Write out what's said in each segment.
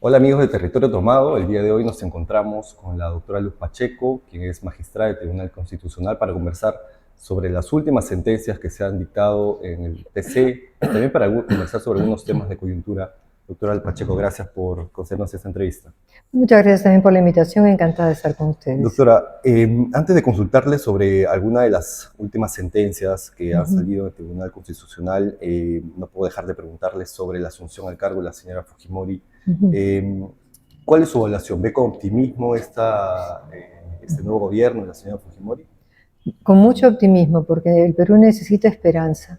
Hola amigos de Territorio Tomado, el día de hoy nos encontramos con la doctora Luz Pacheco, quien es magistrada del Tribunal Constitucional, para conversar sobre las últimas sentencias que se han dictado en el TC y también para conversar sobre algunos temas de coyuntura. Doctora Pacheco, gracias por concedernos esta entrevista. Muchas gracias también por la invitación, encantada de estar con ustedes. Doctora, antes de consultarle sobre alguna de las últimas sentencias que han Ujú. salido del Tribunal Constitucional, no puedo dejar de preguntarle sobre la asunción al cargo de la señora Fujimori. Ujú. Eh, ¿Cuál es su evaluación? ¿Ve con optimismo este nuevo gobierno de la señora Fujimori? Con mucho optimismo, porque el Perú necesita esperanza.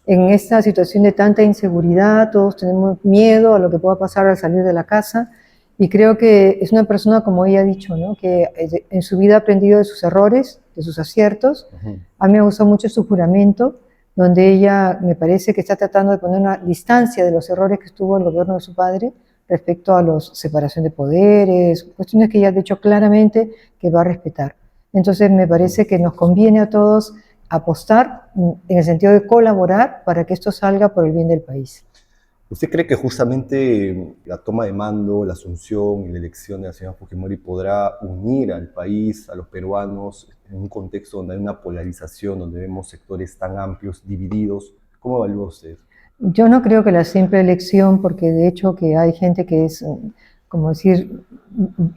En esta situación de tanta inseguridad, todos tenemos miedo a lo que pueda pasar al salir de la casa, y creo que es una persona, como ella ha dicho, ¿no?, que en su vida ha aprendido de sus errores, de sus aciertos. Ujú. A mí me gustó mucho su juramento, donde ella me parece que está tratando de poner una distancia de los errores que estuvo el gobierno de su padre respecto a la separación de poderes, cuestiones que ella ha dicho claramente que va a respetar. Entonces me Ujú. parece que nos conviene a todos apostar en el sentido de colaborar para que esto salga por el bien del país. ¿Usted cree que justamente la toma de mando, la asunción y la elección de la señora Fujimori podrá unir al país, a los peruanos, en un contexto donde hay una polarización, donde vemos sectores tan amplios, divididos? ¿Cómo evalúa usted? Yo no creo que la simple elección, porque de hecho que hay gente que es, como decir,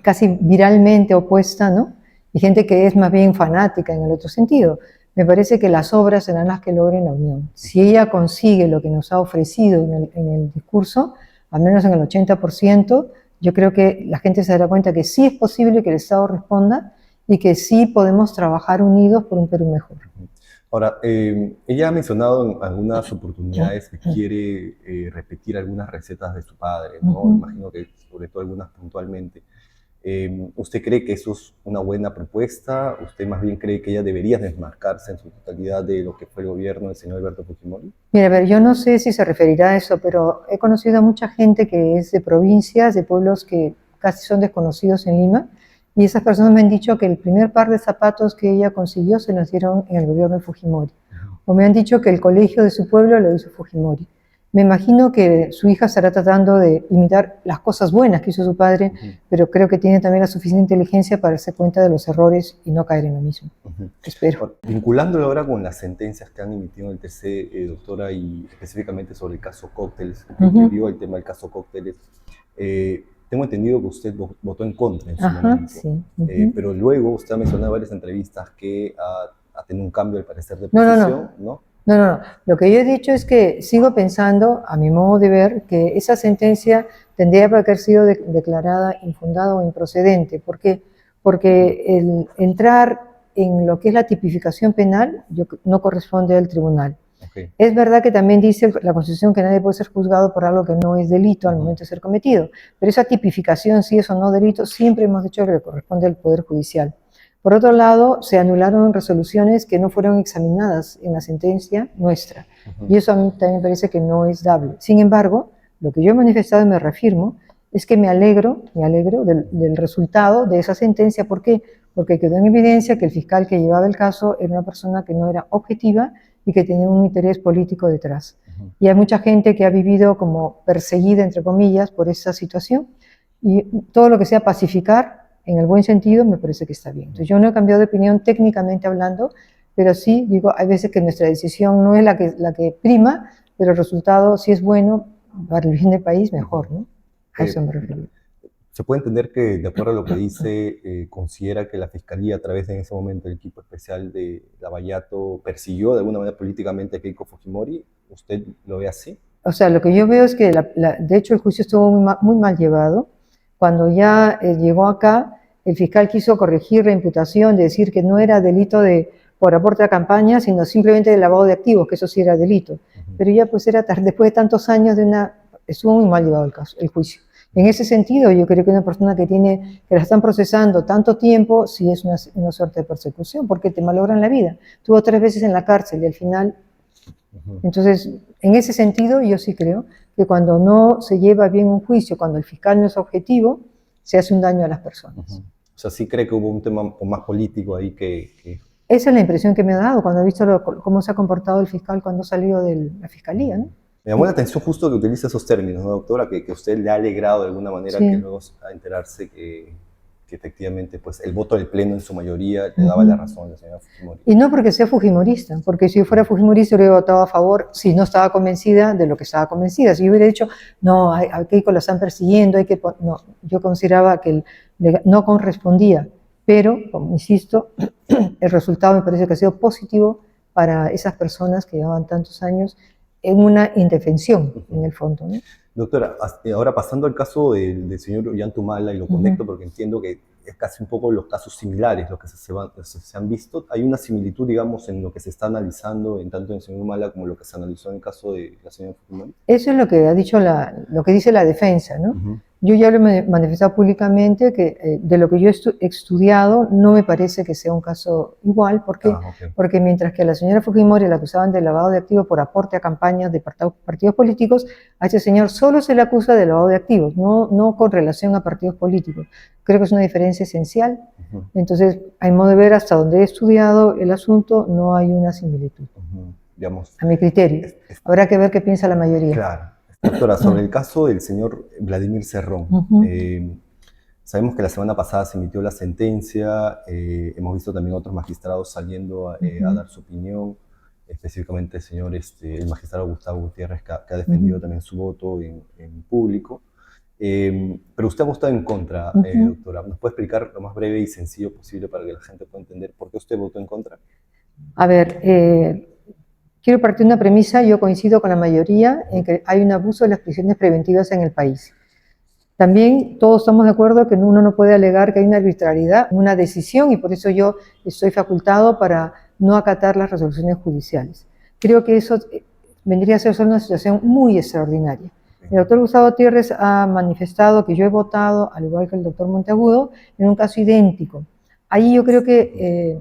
casi viralmente opuesta, ¿no? Y gente que es más bien fanática en el otro sentido. Me parece que las obras serán las que logren la unión. Si ella consigue lo que nos ha ofrecido en el discurso, al menos en el 80%, yo creo que la gente se dará cuenta que sí es posible que el Estado responda y que sí podemos trabajar unidos por un Perú mejor. Ahora, ella ha mencionado en algunas oportunidades que quiere repetir algunas recetas de su padre, ¿no? Ujú. Imagino que sobre todo algunas puntualmente. ¿Usted cree que eso es una buena propuesta? ¿Usted más bien cree que ella debería desmarcarse en su totalidad de lo que fue el gobierno del señor Alberto Fujimori? Mira, a ver, yo no sé si se referirá a eso, pero he conocido a mucha gente que es de provincias, de pueblos que casi son desconocidos en Lima, y esas personas me han dicho que el primer par de zapatos que ella consiguió se los dieron en el gobierno de Fujimori. O me han dicho que el colegio de su pueblo lo hizo Fujimori. Me imagino que su hija estará tratando de imitar las cosas buenas que hizo su padre, Ujú. pero creo que tiene también la suficiente inteligencia para darse cuenta de los errores y no caer en lo mismo. Ujú. Espero. Ahora, vinculándolo ahora con las sentencias que han emitido en el TC, doctora, y específicamente sobre el caso Cócteles, que Ujú. vio el tema del caso Cócteles, tengo entendido que usted votó en contra en su Ajá, momento, sí. Ujú. pero luego usted ha mencionado en varias entrevistas que ha tenido un cambio al parecer de No, no, no. posición, ¿no? No, no, no. Lo que yo he dicho es que sigo pensando, a mi modo de ver, que esa sentencia tendría que haber sido declarada infundada o improcedente. ¿Por qué? Ujú. Porque el entrar en lo que es la tipificación penal no corresponde al tribunal. Ok. Es verdad que también dice la Constitución que nadie puede ser juzgado por algo que no es delito al Ujú. momento de ser cometido, pero esa tipificación, si es o no delito, siempre hemos dicho que le corresponde al Poder Judicial. Por otro lado, se anularon resoluciones que no fueron examinadas en la sentencia nuestra, Ujú. y eso a mí también me parece que no es dable. Sin embargo, lo que yo he manifestado y me reafirmo es que me alegro del resultado de esa sentencia. ¿Por qué? Porque quedó en evidencia que el fiscal que llevaba el caso era una persona que no era objetiva y que tenía un interés político detrás. Ujú. Y hay mucha gente que ha vivido como perseguida, entre comillas, por esa situación, y todo lo que sea pacificar, en el buen sentido, me parece que está bien. Entonces yo no he cambiado de opinión técnicamente hablando, pero sí digo, hay veces que nuestra decisión no es la que prima, pero el resultado, si es bueno para el bien del país, Ujú. mejor, ¿no? A Eh, eso me refiero. Se puede entender que, de acuerdo a lo que dice, considera que la Fiscalía, a través de en ese momento del equipo especial de Lavallato, persiguió de alguna manera políticamente a Keiko Fujimori. ¿Usted lo ve así? O sea, lo que yo veo es que, de hecho, el juicio estuvo muy mal llevado. Cuando ya llegó acá, el fiscal quiso corregir la imputación, de decir que no era delito por aporte a campaña, sino simplemente de lavado de activos, que eso sí era delito. Ujú. Pero ya pues era tarde, después de tantos años estuvo muy mal llevado el juicio. En ese sentido, yo creo que una persona que la están procesando tanto tiempo, sí es una suerte de persecución, porque te malogran la vida. Estuvo 3 veces en la cárcel y al final. Ujú. Entonces, en ese sentido, yo sí creo que cuando no se lleva bien un juicio, cuando el fiscal no es objetivo, se hace un daño a las Ujú. personas. O sea, sí cree que hubo un tema más político ahí que. Esa es la impresión que me ha dado cuando he visto cómo se ha comportado el fiscal cuando salió de la fiscalía, Ujú. ¿no? Me llamó la atención justo que utilice esos términos, ¿no, doctora? Que usted le ha alegrado de alguna manera que Sí. luego a enterarse que efectivamente pues, el voto del Pleno en su mayoría le daba la Ujú. razón a la señora Fujimori. Y no porque sea fujimorista, porque si yo fuera fujimorista hubiera votado a favor si no estaba convencida de lo que estaba convencida. Si yo hubiera dicho, no, a Keiko la están persiguiendo, no, yo consideraba que no correspondía, pero, como insisto, el resultado me parece que ha sido positivo para esas personas que llevaban tantos años en una indefensión, en el fondo, ¿no? Doctora, ahora pasando al caso del señor Ollantumala, y lo conecto porque entiendo que es casi un poco los casos similares, los que se han visto. Hay una similitud, digamos, en lo que se está analizando en tanto en el señor Humala como lo que se analizó en el caso de la señora Fujimori. Eso es lo que ha dicho lo que dice la defensa, ¿no? Yo ya lo he manifestado públicamente que de lo que yo he estudiado no me parece que sea un caso igual. ¿Por qué? Porque mientras que a la señora Fujimori la acusaban de lavado de activos por aporte a campañas de partidos políticos, a ese señor solo se le acusa de lavado de activos, no con relación a partidos políticos. Creo que es una diferencia esencial. Entonces, a modo de ver, hasta donde he estudiado el asunto, no hay una similitud. Digamos, a mi criterio. Habrá que ver qué piensa la mayoría. Claro. Doctora, sobre el caso del señor Vladimir Cerrón, sabemos que la semana pasada se emitió la sentencia, hemos visto también otros magistrados saliendo a dar su opinión, específicamente el señor, el magistrado Gustavo Gutiérrez, que ha defendido también su voto en público. Pero usted ha votado en contra, doctora. ¿Nos puede explicar lo más breve y sencillo posible para que la gente pueda entender por qué usted votó en contra? A ver, quiero partir de una premisa. Yo coincido con la mayoría en que hay un abuso de las prisiones preventivas en el país. También todos estamos de acuerdo que uno no puede alegar que hay una arbitrariedad, una decisión, y por eso yo estoy facultado para no acatar las resoluciones judiciales. Creo que eso vendría a ser solo una situación muy extraordinaria. El doctor Gustavo Gutiérrez ha manifestado que yo he votado, al igual que el doctor Monteagudo, en un caso idéntico. Ahí yo creo que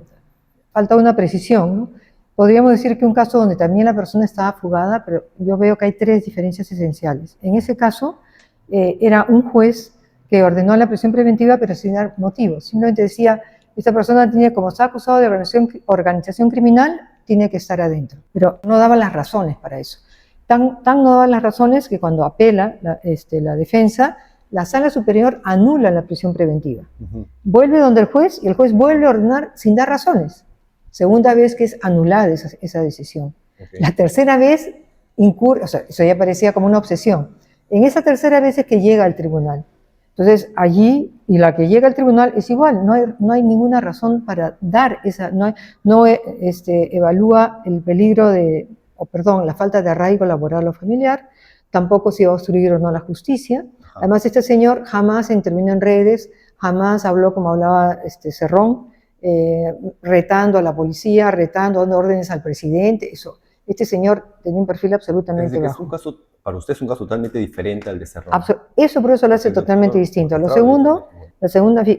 falta una precisión, ¿no? Podríamos decir que un caso donde también la persona estaba fugada, pero yo veo que hay tres diferencias esenciales. En ese caso, era un juez que ordenó la prisión preventiva, pero sin dar motivos. Simplemente decía, esta persona tiene, como está acusado de organización criminal, tiene que estar adentro. Pero no daban las razones para eso. Tan no daban las razones que cuando apela la defensa, la sala superior anula la prisión preventiva. Vuelve donde el juez y el juez vuelve a ordenar sin dar razones. Segunda vez que es anulada esa decisión. La tercera vez incurre, o sea, eso ya parecía como una obsesión. En esa tercera vez es que llega al tribunal. Entonces, allí, y la que llega al tribunal es igual, no hay ninguna razón para dar esa, evalúa el peligro la falta de arraigo laboral o familiar, tampoco si va a obstruir o no la justicia. Además, este señor jamás intervino en redes, jamás habló como hablaba Cerrón, retando a la policía, dando órdenes al presidente. Este señor tenía un perfil absolutamente bajo. Es un caso, para usted es un caso totalmente diferente al de Cerrón. Eso por eso lo hace totalmente distinto. Lo segundo,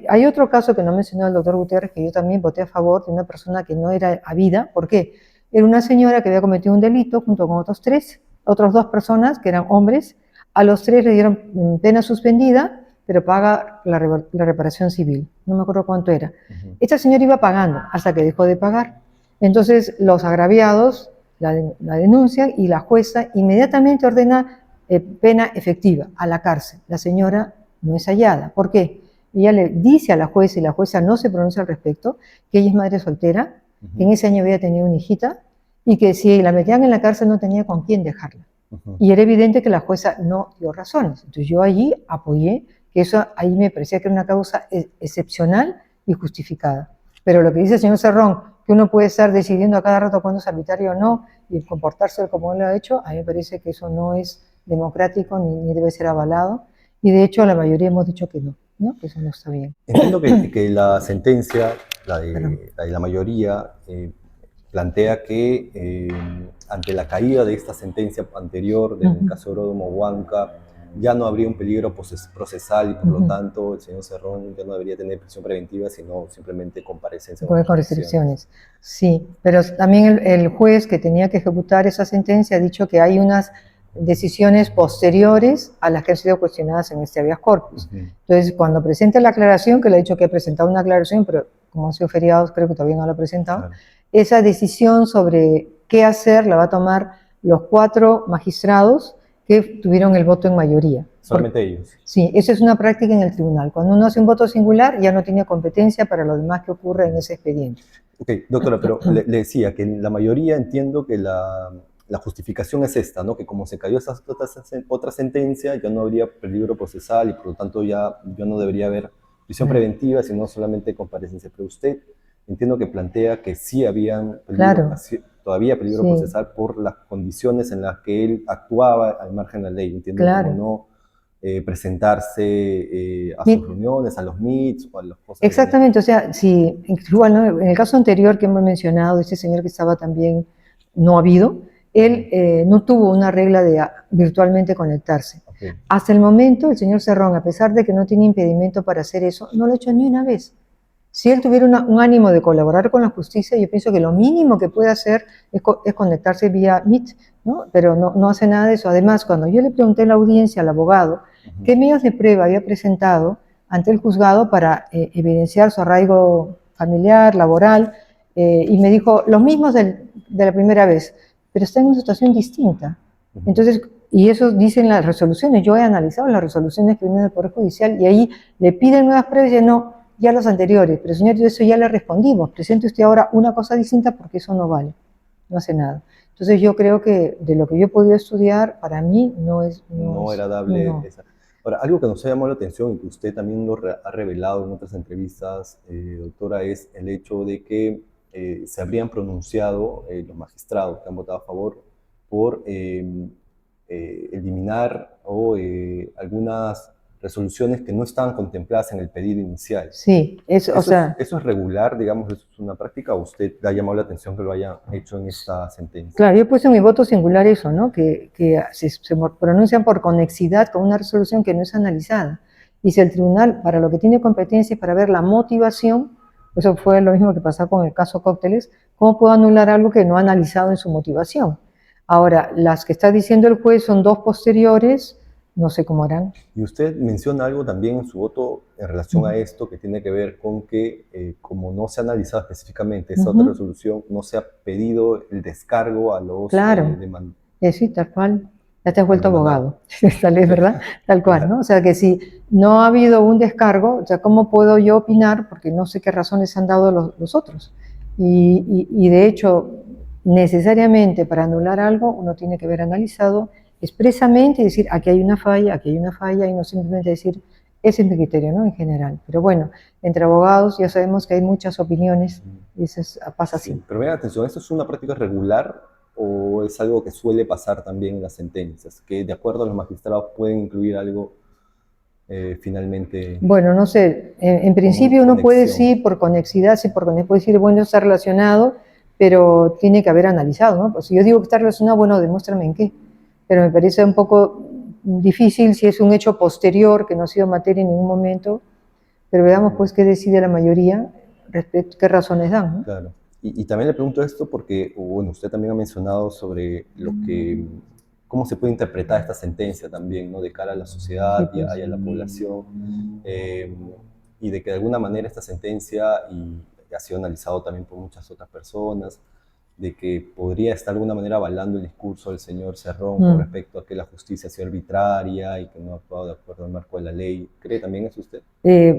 hay otro caso que no mencionó el doctor Gutiérrez, que yo también voté a favor, de una persona que no era habida. ¿Por qué? Era una señora que había cometido un delito junto con otras dos personas que eran hombres. A los tres le dieron pena suspendida, pero paga la reparación civil. No me acuerdo cuánto era. Esta señora iba pagando hasta que dejó de pagar. Entonces los agraviados la denuncian y la jueza inmediatamente ordena pena efectiva, a la cárcel. La señora no es hallada. ¿Por qué? Ella le dice a la jueza, y la jueza no se pronuncia al respecto, que ella es madre soltera, que en ese año había tenido una hijita, y que si la metían en la cárcel no tenía con quién dejarla. Y era evidente que la jueza no dio razones. Entonces yo allí apoyé que eso, ahí me parecía que era una causa excepcional y justificada. Pero lo que dice el señor Cerrón, que uno puede estar decidiendo a cada rato cuándo es arbitrario o no, y comportarse como él lo ha hecho, a mí me parece que eso no es democrático ni debe ser avalado. Y de hecho la mayoría hemos dicho que no, que eso no está bien. Entiendo que la sentencia, la de la mayoría, plantea que ante la caída de esta sentencia anterior del caso Eurodom Huanca, ya no habría un peligro procesal y por lo tanto el señor Cerrón ya no debería tener prisión preventiva, sino simplemente comparecencia. Con restricciones. Sí, pero también el juez que tenía que ejecutar esa sentencia ha dicho que hay unas decisiones posteriores a las que han sido cuestionadas en este habeas corpus. Entonces, cuando presenta la aclaración, que le ha dicho que ha presentado una aclaración, pero como han sido feriados, creo que todavía no la ha presentado, esa decisión sobre qué hacer la va a tomar los 4 magistrados que tuvieron el voto en mayoría. Solamente ellos. Sí, eso es una práctica en el tribunal. Cuando uno hace un voto singular, ya no tiene competencia para lo demás que ocurre en ese expediente. Ok, doctora, pero le decía que en la mayoría entiendo que la justificación es esta, ¿no? Que como se cayó esa otra sentencia, ya no habría peligro procesal y por lo tanto ya no debería haber prisión preventiva, sino solamente comparecencia. Pero usted entiendo que plantea que sí habían Claro, todavía peligro sí, procesal por las condiciones en las que él actuaba al margen de la ley. Entiendo como claro. no presentarse a sus Mi- reuniones, a los meets o a las cosas. Exactamente, o sea, si igual, ¿no? En el caso anterior que hemos mencionado, ese señor que estaba también no habido, él no tuvo una regla de virtualmente conectarse. Okay. Hasta el momento, el señor Cerrón, a pesar de que no tiene impedimento para hacer eso, no lo ha hecho ni una vez. Si él tuviera un ánimo de colaborar con la justicia, yo pienso que lo mínimo que puede hacer es conectarse vía Meet, ¿no? Pero no hace nada de eso. Además, cuando yo le pregunté en la audiencia al abogado qué medios de prueba había presentado ante el juzgado para evidenciar su arraigo familiar, laboral, y me dijo los mismos de la primera vez, pero está en una situación distinta. Entonces, y eso dicen las resoluciones. Yo he analizado las resoluciones que vienen del Poder Judicial y ahí le piden nuevas pruebas y dicen, no, ya los anteriores, pero señor, eso ya le respondimos, presente usted ahora una cosa distinta porque eso no vale, no hace nada. Entonces yo creo que de lo que yo he podido estudiar, para mí no era dable no. esa. Ahora, algo que nos ha llamado la atención y que usted también lo ha revelado en otras entrevistas, doctora, es el hecho de que se habrían pronunciado los magistrados que han votado a favor por eliminar o algunas resoluciones que no estaban contempladas en el pedido inicial. Sí, o sea... ¿Eso es regular, digamos, eso es una práctica o usted le ha llamado la atención que lo haya hecho en esta sentencia? Claro, yo he puesto en mi voto singular eso, ¿no? Que se pronuncian por conexidad con una resolución que no es analizada. Y si el tribunal, para lo que tiene competencia es para ver la motivación, eso fue lo mismo que pasó con el caso Cócteles, ¿cómo puedo anular algo que no ha analizado en su motivación? Ahora, las que está diciendo el juez son 2 posteriores, no sé cómo harán. Y usted menciona algo también en su voto en relación a esto que tiene que ver con que, como no se ha analizado específicamente esa otra resolución, no se ha pedido el descargo a los demandantes. Sí, tal cual. Ya te has vuelto abogado. Tal vez, ¿verdad? Tal cual, ¿no? O sea, que si no ha habido un descargo, o sea, ¿cómo puedo yo opinar? Porque no sé qué razones han dado los otros. Y de hecho, necesariamente para anular algo, uno tiene que haber analizado expresamente y decir, aquí hay una falla, y no simplemente decir, ese es mi criterio, ¿no? En general. Pero bueno, entre abogados ya sabemos que hay muchas opiniones y eso pasa así. Sí, pero vean atención, ¿esto es una práctica regular o es algo que suele pasar también en las sentencias? Que de acuerdo a los magistrados pueden incluir algo finalmente. Bueno, no sé, en principio uno puede decir por conexidad, sí, por conexidad, puede decir, bueno, está relacionado, pero tiene que haber analizado, ¿no? Pues si yo digo que está relacionado, bueno, demuéstrame en qué. Pero me parece un poco difícil si es un hecho posterior, que no ha sido materia en ningún momento, pero veamos pues qué decide la mayoría, respecto, qué razones dan, ¿no? Claro. Y también le pregunto esto porque, bueno, usted también ha mencionado sobre lo que, cómo se puede interpretar esta sentencia también, ¿no? De cara a la sociedad Sí, pues. y a la población, y de que de alguna manera esta sentencia, y ha sido analizado también por muchas otras personas, de que podría estar de alguna manera avalando el discurso del señor Cerrón con respecto a que la justicia ha sido arbitraria y que no ha actuado de acuerdo al marco de la ley. ¿Cree también eso usted?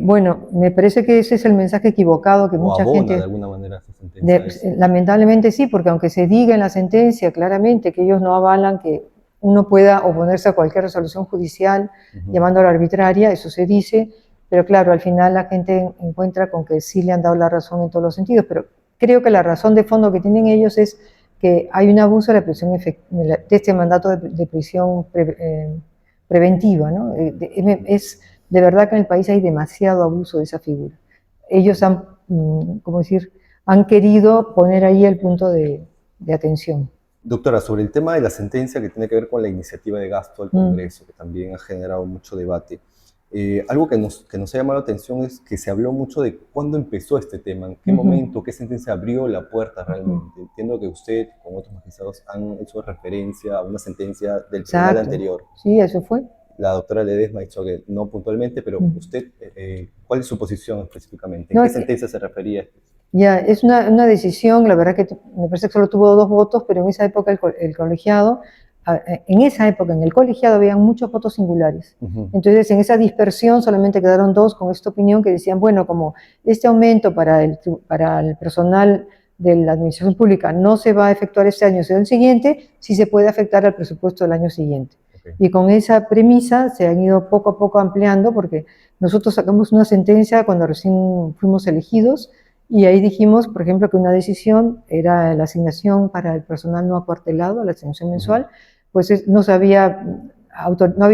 Bueno, me parece que ese es el mensaje equivocado que mucha gente... de alguna manera esa sentencia. Lamentablemente sí, porque aunque se diga en la sentencia claramente que ellos no avalan que uno pueda oponerse a cualquier resolución judicial llamándola arbitraria, eso se dice, pero claro, al final la gente encuentra con que sí le han dado la razón en todos los sentidos, pero creo que la razón de fondo que tienen ellos es que hay un abuso de la prisión de este mandato de prisión preventiva, ¿no? Es de verdad que en el país hay demasiado abuso de esa figura. Ellos han, ¿cómo decir?, han querido poner ahí el punto de atención. Doctora, sobre el tema de la sentencia que tiene que ver con la iniciativa de gasto al Congreso, que también ha generado mucho debate, algo que nos ha llamado la atención es que se habló mucho de cuándo empezó este tema, en qué momento, qué sentencia abrió la puerta realmente. Entiendo que usted, con otros magistrados, han hecho referencia a una sentencia del tribunal anterior. Sí, eso fue. La doctora Ledesma ha dicho que no puntualmente, pero usted, ¿cuál es su posición específicamente? ¿En qué sentencia se refería? Ya, es una decisión, la verdad que me parece que solo tuvo 2 votos, pero en esa época el colegiado, en esa época en el colegiado habían muchos votos singulares. Entonces, en esa dispersión solamente quedaron 2 con esta opinión que decían, bueno, como este aumento para el personal de la administración pública no se va a efectuar este año, sino el siguiente, sí se puede afectar al presupuesto del año siguiente. Okay. Y con esa premisa se han ido poco a poco ampliando, porque nosotros sacamos una sentencia cuando recién fuimos elegidos, y ahí dijimos, por ejemplo, que una decisión era la asignación para el personal no acuartelado, la asignación mensual, pues no había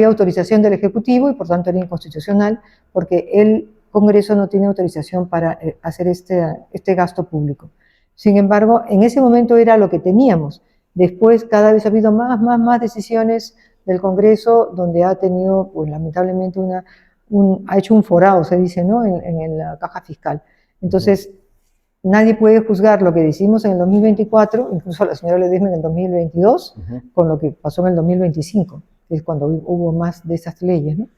autorización del Ejecutivo y por tanto era inconstitucional, porque el Congreso no tiene autorización para hacer este gasto público. Sin embargo, en ese momento era lo que teníamos. Después cada vez ha habido más decisiones del Congreso donde ha tenido, pues lamentablemente, ha hecho un forado, se dice, ¿no?, en la caja fiscal. Entonces, nadie puede juzgar lo que decimos en el 2024, incluso la señora Ledesma en el 2022, con lo que pasó en el 2025, que es cuando hubo más de esas leyes, ¿no?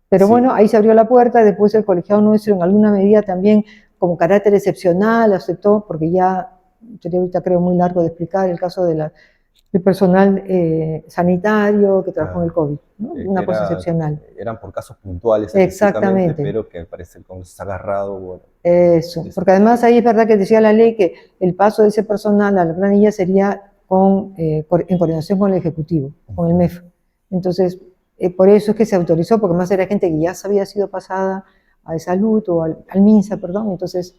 Pero sí, bueno, ahí se abrió la puerta, después el colegiado nuestro en alguna medida también, como carácter excepcional, aceptó, porque ya sería ahorita creo muy largo de explicar el caso del personal sanitario que trabajó en el COVID, ¿no? Una cosa excepcional. Eran por casos puntuales, exactamente, pero que parece que se ha agarrado. Bueno, eso, porque además ahí es verdad que decía la ley que el paso de ese personal a la planilla sería en coordinación con el Ejecutivo, con el MEF. Entonces, por eso es que se autorizó, porque más era gente que ya había sido pasada a salud o al MINSA, perdón, entonces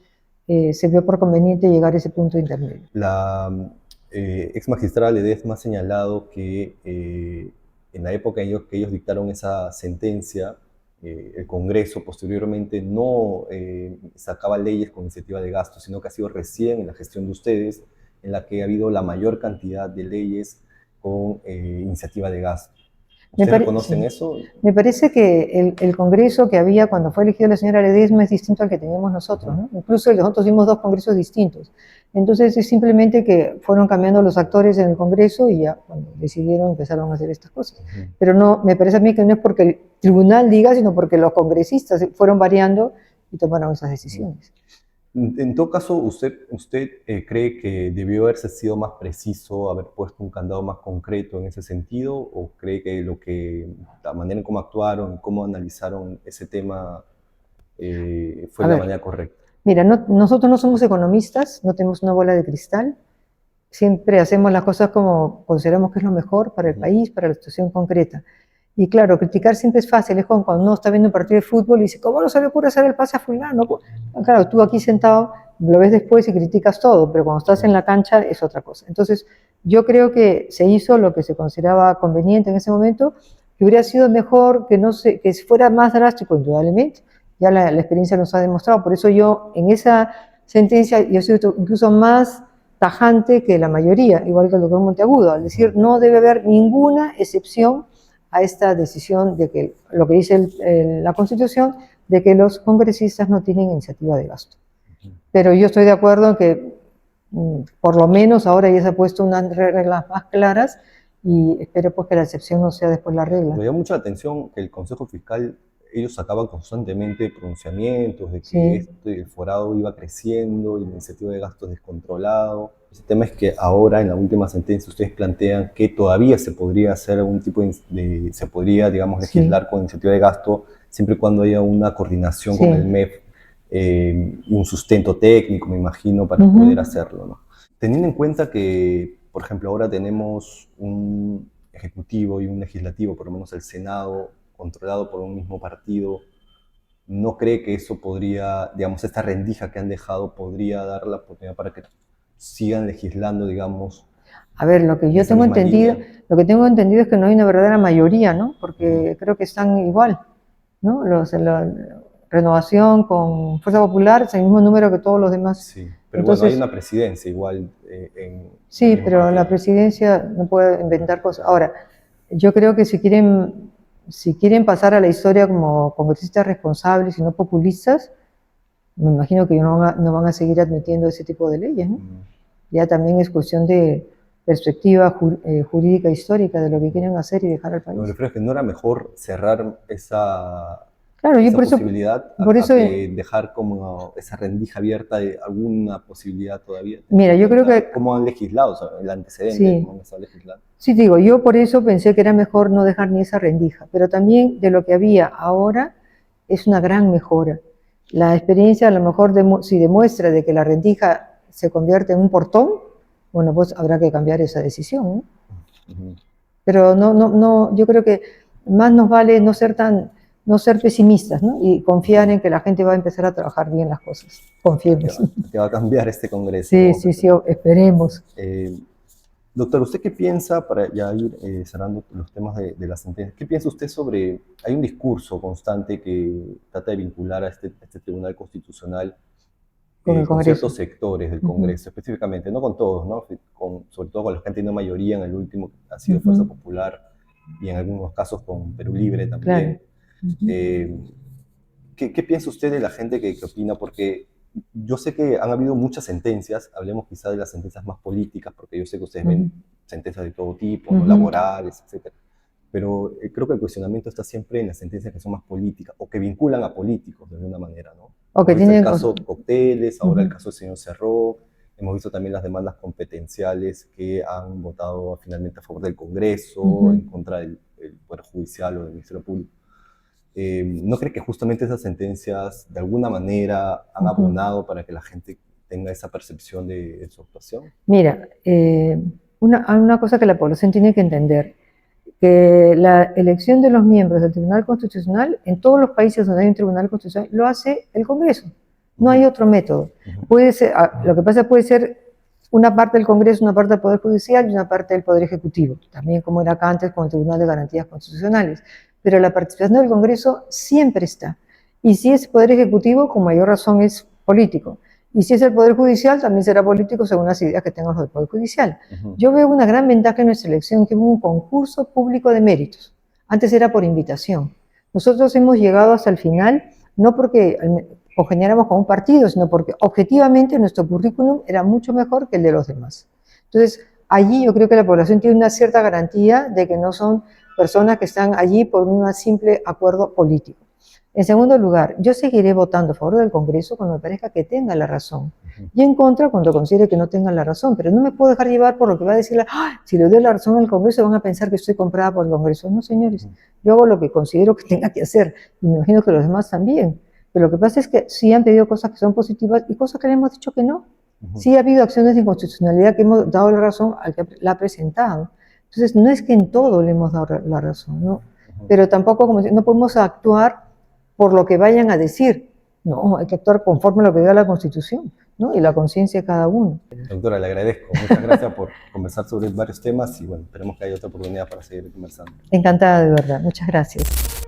se vio por conveniente llegar a ese punto intermedio. La ex magistrada Ledesma ha señalado que en la época en que ellos dictaron esa sentencia, el Congreso posteriormente no sacaba leyes con iniciativa de gasto, sino que ha sido recién en la gestión de ustedes en la que ha habido la mayor cantidad de leyes con iniciativa de gasto. ¿Ustedes reconocen eso? Me parece que el Congreso que había cuando fue elegida la señora Ledesma es distinto al que teníamos nosotros, ¿no? Incluso nosotros vimos 2 congresos distintos. Entonces es simplemente que fueron cambiando los actores en el Congreso y ya cuando decidieron empezaron a hacer estas cosas. Pero no, me parece a mí que no es porque el tribunal diga, sino porque los congresistas fueron variando y tomaron esas decisiones. En todo caso, ¿usted cree que debió haberse sido más preciso, haber puesto un candado más concreto en ese sentido? ¿O cree que la manera en cómo actuaron y cómo analizaron ese tema fue la manera correcta? Mira, nosotros no somos economistas, no tenemos una bola de cristal. Siempre hacemos las cosas como consideramos que es lo mejor para el país, para la situación concreta. Y claro, criticar siempre es fácil, es como cuando uno está viendo un partido de fútbol y dice, ¿cómo no se le ocurre hacer el pase a fulano? Claro, tú aquí sentado lo ves después y criticas todo, pero cuando estás en la cancha es otra cosa. Entonces, yo creo que se hizo lo que se consideraba conveniente en ese momento, que hubiera sido mejor que fuera más drástico, indudablemente. Ya la experiencia nos ha demostrado, por eso yo en esa sentencia yo soy incluso más tajante que la mayoría, igual que el doctor Monteagudo, al decir no debe haber ninguna excepción a esta decisión de que lo que dice la Constitución, de que los congresistas no tienen iniciativa de gasto. Pero yo estoy de acuerdo en que por lo menos ahora ya se ha puesto unas reglas más claras y espero pues que la excepción no sea después la regla. Me llama mucho la atención que el Consejo Fiscal, ellos sacaban constantemente pronunciamientos de que el forado iba creciendo y la iniciativa de gasto descontrolado. El tema es que ahora, en la última sentencia, ustedes plantean que todavía se podría hacer algún tipo se podría, digamos, legislar con iniciativa de gasto siempre y cuando haya una coordinación con el MEF y un sustento técnico, me imagino, para poder hacerlo, ¿no? Teniendo en cuenta que, por ejemplo, ahora tenemos un ejecutivo y un legislativo, por lo menos el Senado, controlado por un mismo partido, ¿no cree que eso podría, digamos, esta rendija que han dejado podría dar la oportunidad para que sigan legislando, digamos? A ver, lo que tengo entendido es que no hay una verdadera mayoría, ¿no? Porque creo que están igual, ¿no? La Renovación con Fuerza Popular es el mismo número que todos los demás. Sí, pero entonces, bueno, hay una presidencia igual sí, pero partido. La presidencia no puede inventar cosas. Ahora, yo creo que si quieren pasar a la historia como congresistas responsables y no populistas, me imagino que no van a seguir admitiendo ese tipo de leyes, ¿no? Ya también es cuestión de perspectiva jurídica histórica de lo que quieren hacer y dejar al país. Lo que creo es que no era mejor cerrar esa Claro, yo esa por eso, posibilidad por a eso, que dejar como esa rendija abierta de alguna posibilidad todavía, teniendo mira, en yo creo cuenta que cómo han legislado, o sea, el antecedente de sí, cómo han estado legislando? sí digo, yo por eso pensé que era mejor no dejar ni esa rendija, pero también de lo que había ahora es una gran mejora. La experiencia a lo mejor si demuestra de que la rendija se convierte en un portón, bueno, pues habrá que cambiar esa decisión, ¿no? Ujú. Pero yo creo que más nos vale no ser pesimistas, ¿no? Y confiar en que la gente va a empezar a trabajar bien las cosas. Confiemos. Que va a cambiar este Congreso, Sí, vamos a sí, sí, esperar. esperemos. Eh, Doctor, ¿usted qué piensa, para ya ir cerrando los temas de la sentencia, qué piensa usted sobre, hay un discurso constante que trata de vincular a este Tribunal Constitucional Con el con Congreso. ciertos sectores del Ujú, Congreso, específicamente, no con todos, ¿no? Sobre todo con los que han tenido mayoría en el último, que ha sido Fuerza ujú, Popular, y en algunos casos con Perú Libre claro. también. Ujú, Eh, ¿Qué piensa usted de la gente que opina? Porque yo sé que han habido muchas sentencias, hablemos quizá de las sentencias más políticas, porque yo sé que ustedes ven ujú, sentencias de todo tipo, ¿no? ujú, Laborales, etcétera. Pero creo que el cuestionamiento está siempre en las sentencias que son más políticas o que vinculan a políticos de alguna manera, ¿no? o que Hemos visto el tienen caso Cocteles, ahora el ujú, caso del señor Cerró, hemos visto también las demandas competenciales que han votado finalmente a favor del Congreso, ujú, en contra del Poder Judicial o del Ministerio Público. ¿No cree que justamente esas sentencias de alguna manera han ujú. abonado para que la gente tenga esa percepción de su actuación? Mira, hay una cosa que la población tiene que entender, que la elección de los miembros del Tribunal Constitucional, en todos los países donde hay un Tribunal Constitucional, lo hace el Congreso. No hay Ujú, otro método. ujú, Puede ser, lo que pasa puede ser una parte del Congreso, una parte del Poder Judicial y una parte del Poder Ejecutivo, también como era acá antes con el Tribunal de Garantías Constitucionales. Pero la participación del Congreso siempre está. Y si es Poder Ejecutivo, con mayor razón es político. Y si es el Poder Judicial, también será político según las ideas que tengan los del Poder Judicial. ujú, Yo veo una gran ventaja en nuestra elección, que hubo un concurso público de méritos. Antes era por invitación. Nosotros hemos llegado hasta el final, no porque congeniáramos con un partido, sino porque objetivamente nuestro currículum era mucho mejor que el de los demás. Entonces, allí yo creo que la población tiene una cierta garantía de que no son personas que están allí por un simple acuerdo político. En segundo lugar, yo seguiré votando a favor del Congreso cuando me parezca que tenga la razón. ujú. Y en contra cuando considere que no tenga la razón, pero no me puedo dejar llevar por lo que va a decir, ¡ah! Si le doy la razón al Congreso van a pensar que estoy comprada por el Congreso. No, señores, yo hago lo que considero que tenga que hacer y me imagino que los demás también. Pero lo que pasa es que sí han pedido cosas que son positivas y cosas que le hemos dicho que no. Ujú. Sí ha habido acciones de inconstitucionalidad que hemos dado la razón al que la ha presentado. Entonces, no es que en todo le hemos dado la razón, ¿no? Ujú. Pero tampoco como no podemos actuar por lo que vayan a decir. No, hay que actuar conforme a lo que diga la Constitución, ¿no? Y la conciencia de cada uno. Doctora, le agradezco. Muchas gracias por conversar sobre varios temas y bueno, esperemos que haya otra oportunidad para seguir conversando. Encantada de verdad. Muchas gracias.